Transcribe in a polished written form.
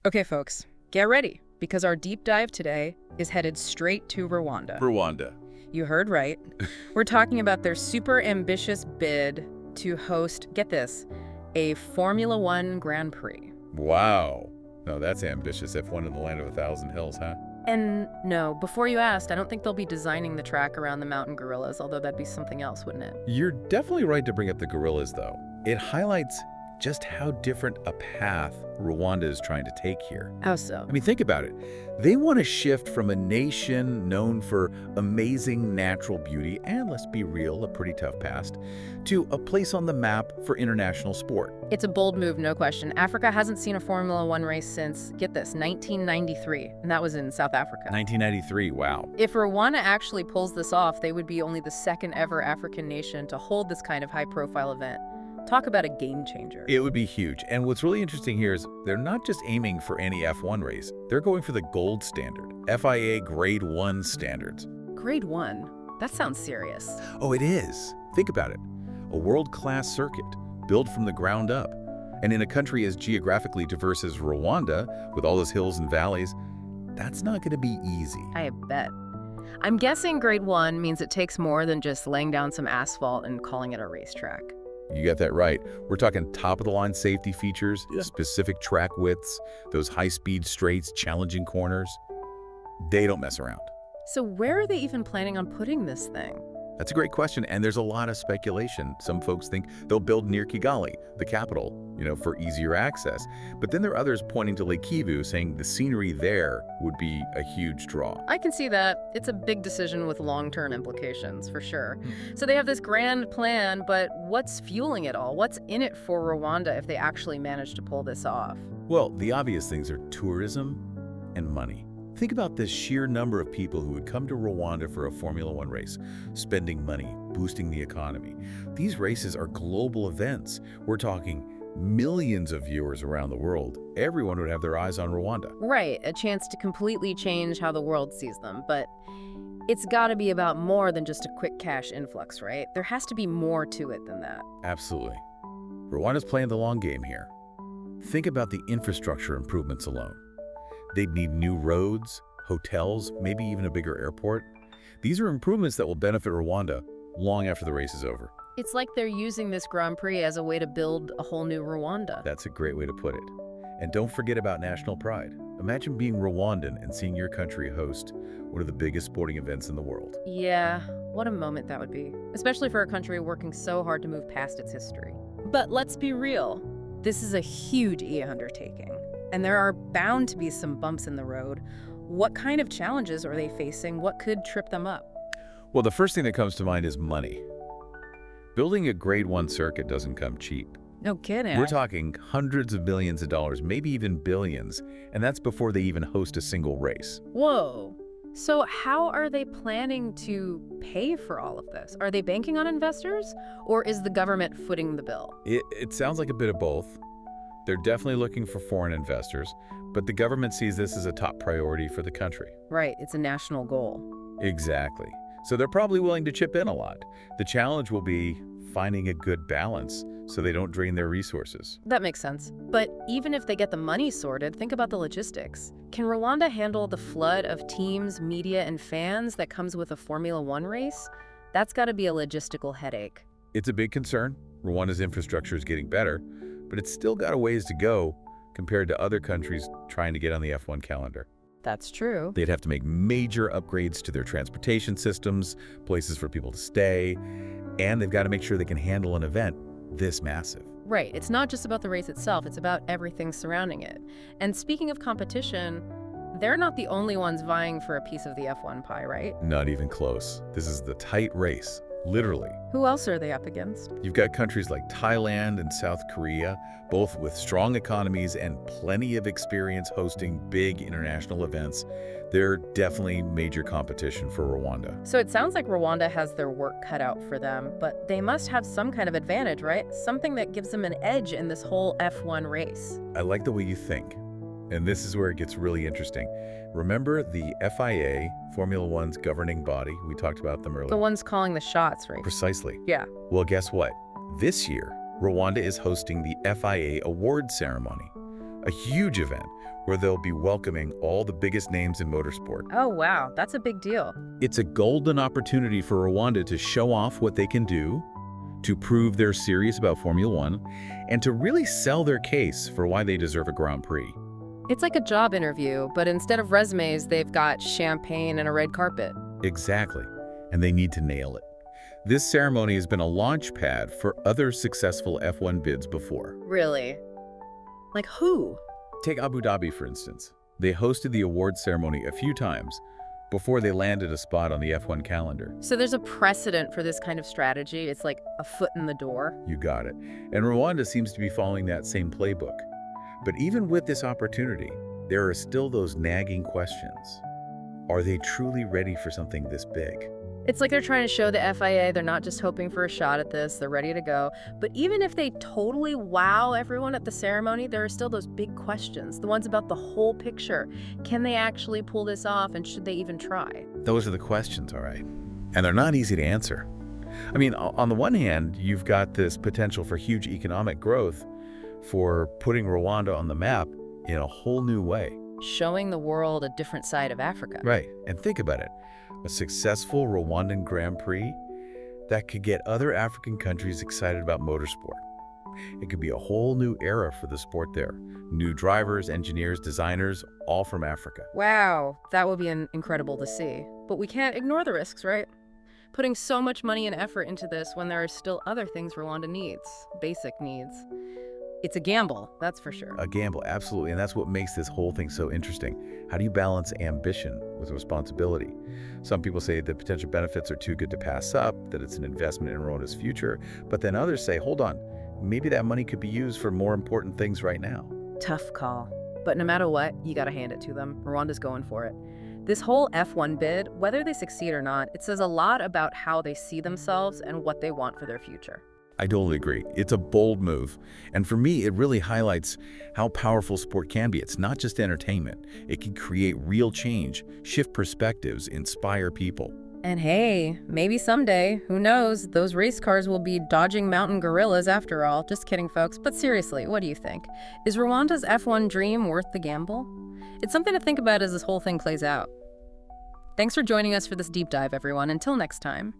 Okay, folks, get ready, because our deep dive today is headed straight to Rwanda. Rwanda. You heard right. We're talking about their super ambitious bid to host, get this, a Formula One Grand Prix. Wow. No, that's ambitious. F1 in the land of 1,000 hills, huh? And no, before you asked, I don't think they'll be designing the track around the mountain gorillas, although that'd be something else, wouldn't it? You're definitely right to bring up the gorillas, though. It highlights just how different a path Rwanda is trying to take here. How so? I mean, think about it. They want to shift from a nation known for amazing natural beauty, and let's be real, a pretty tough past, to a place on the map for international sport. It's a bold move, no question. Africa hasn't seen a Formula One race since, get this, 1993, and that was in South Africa. 1993, wow. If Rwanda actually pulls this off, they would be only the second ever African nation to hold this kind of high-profile event. Talk about a game changer. It would be huge. And what's really interesting here is they're not just aiming for any F1 race. They're going for the gold standard, FIA Grade 1 standards. Grade 1? That sounds serious. Oh, it is. Think about it. A world-class circuit, built from the ground up. And in a country as geographically diverse as Rwanda, with all those hills and valleys, that's not going to be easy. I bet. I'm guessing Grade 1 means it takes more than just laying down some asphalt and calling it a racetrack. You got that right. We're talking top-of-the-line safety features, specific track widths, those high-speed straights, challenging corners. They don't mess around. So where are they even planning on putting this thing? That's a great question, and there's a lot of speculation. Some folks think they'll build near Kigali, the capital, for easier access. But then there are others pointing to Lake Kivu, saying the scenery there would be a huge draw. I can see that. It's a big decision with long-term implications, for sure. So they have this grand plan, but what's fueling it all? What's in it for Rwanda if they actually manage to pull this off? Well, the obvious things are tourism and money. Think about the sheer number of people who would come to Rwanda for a Formula One race, spending money, boosting the economy. These races are global events. We're talking millions of viewers around the world. Everyone would have their eyes on Rwanda. Right, a chance to completely change how the world sees them. But it's got to be about more than just a quick cash influx, right? There has to be more to it than that. Absolutely. Rwanda's playing the long game here. Think about the infrastructure improvements alone. They'd need new roads, hotels, maybe even a bigger airport. These are improvements that will benefit Rwanda long after the race is over. It's like they're using this Grand Prix as a way to build a whole new Rwanda. That's a great way to put it. And don't forget about national pride. Imagine being Rwandan and seeing your country host one of the biggest sporting events in the world. Yeah, what a moment that would be, especially for a country working so hard to move past its history. But let's be real, this is a huge undertaking. And there are bound to be some bumps in the road. What kind of challenges are they facing? What could trip them up? Well, the first thing that comes to mind is money. Building a Grade 1 circuit doesn't come cheap. No kidding. We're talking hundreds of millions of dollars, maybe even billions, and that's before they even host a single race. Whoa. So how are they planning to pay for all of this? Are they banking on investors, or is the government footing the bill? It sounds like a bit of both. They're definitely looking for foreign investors, but the government sees this as a top priority for the country. Right, it's a national goal. Exactly. So they're probably willing to chip in a lot. The challenge will be finding a good balance so they don't drain their resources. That makes sense. But even if they get the money sorted, think about the logistics. Can Rwanda handle the flood of teams, media, and fans that comes with a Formula One race? That's got to be a logistical headache. It's a big concern. Rwanda's infrastructure is getting better, but it's still got a ways to go compared to other countries trying to get on the F1 calendar. That's true. They'd have to make major upgrades to their transportation systems, places for people to stay, and they've got to make sure they can handle an event this massive. Right. It's not just about the race itself. It's about everything surrounding it. And speaking of competition, they're not the only ones vying for a piece of the F1 pie, right? Not even close. This is the tight race. Literally. Who else are they up against? You've got countries like Thailand and South Korea, both with strong economies and plenty of experience hosting big international events. They're definitely major competition for Rwanda. So it sounds like Rwanda has their work cut out for them, but they must have some kind of advantage, right? Something that gives them an edge in this whole F1 race. I like the way you think. And this is where it gets really interesting. Remember the FIA, Formula One's governing body? We talked about them earlier. The ones calling the shots, right? Precisely. Yeah. Well, guess what? This year, Rwanda is hosting the FIA award ceremony, a huge event where they'll be welcoming all the biggest names in motorsport. Oh, wow, that's a big deal. It's a golden opportunity for Rwanda to show off what they can do, to prove they're serious about Formula One, and to really sell their case for why they deserve a Grand Prix. It's like a job interview, but instead of resumes, they've got champagne and a red carpet. Exactly, and they need to nail it. This ceremony has been a launch pad for other successful F1 bids before. Really? Like who? Take Abu Dhabi, for instance. They hosted the awards ceremony a few times before they landed a spot on the F1 calendar. So there's a precedent for this kind of strategy. It's like a foot in the door. You got it. And Rwanda seems to be following that same playbook. But even with this opportunity, there are still those nagging questions. Are they truly ready for something this big? It's like they're trying to show the FIA they're not just hoping for a shot at this, they're ready to go. But even if they totally wow everyone at the ceremony, there are still those big questions, the ones about the whole picture. Can they actually pull this off, and should they even try? Those are the questions, all right. And they're not easy to answer. I mean, on the one hand, you've got this potential for huge economic growth, for putting Rwanda on the map in a whole new way. Showing the world a different side of Africa. Right, and think about it. A successful Rwandan Grand Prix that could get other African countries excited about motorsport. It could be a whole new era for the sport there. New drivers, engineers, designers, all from Africa. Wow, that would be incredible to see. But we can't ignore the risks, right? Putting so much money and effort into this when there are still other things Rwanda needs, basic needs. It's a gamble, that's for sure. A gamble, absolutely, and that's what makes this whole thing so interesting. How do you balance ambition with responsibility? Some people say the potential benefits are too good to pass up, that it's an investment in Rwanda's future, but then others say, hold on, maybe that money could be used for more important things right now. Tough call. But no matter what, you gotta hand it to them. Rwanda's going for it. This whole F1 bid, whether they succeed or not, it says a lot about how they see themselves and what they want for their future. I totally agree. It's a bold move. And for me, it really highlights how powerful sport can be. It's not just entertainment. It can create real change, shift perspectives, inspire people. And hey, maybe someday, who knows, those race cars will be dodging mountain gorillas after all. Just kidding, folks. But seriously, what do you think? Is Rwanda's F1 dream worth the gamble? It's something to think about as this whole thing plays out. Thanks for joining us for this deep dive, everyone. Until next time.